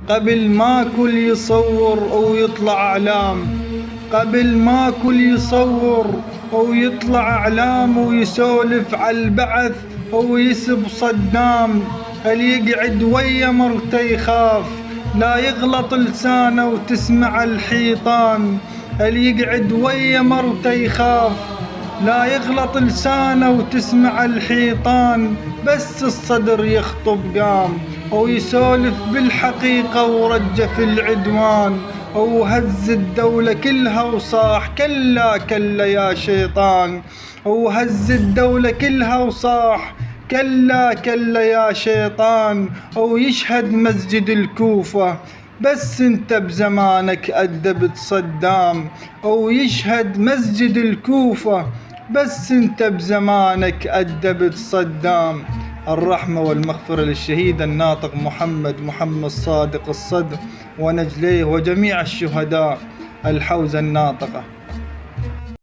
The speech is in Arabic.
قبل ما كل يصور أو يطلع إعلام، قبل ما كل يصور أو يطلع إعلام ويسولف على البعث أو يسب صدام. اللي يقعد ويا مرته يخاف لا يغلط لسانه وتسمع الحيطان. اللي يقعد ويا مرته يخاف لا يغلط لسانه وتسمع الحيطان. بس الصدر يخطب قام أو يسولف بالحقيقة ورجف العدوان، أو هز الدولة كلها وصاح كلا كلا يا شيطان. أو هز الدولة كلها وصاح كلا كلا يا شيطان. أو يشهد مسجد الكوفة بس انت بزمانك أدبت صدام. أو يشهد مسجد الكوفة بس انت بزمانك أدبت صدام. الرحمة والمغفرة للشهيد الناطق محمد صادق الصدر ونجليه وجميع الشهداء الحوزة الناطقة.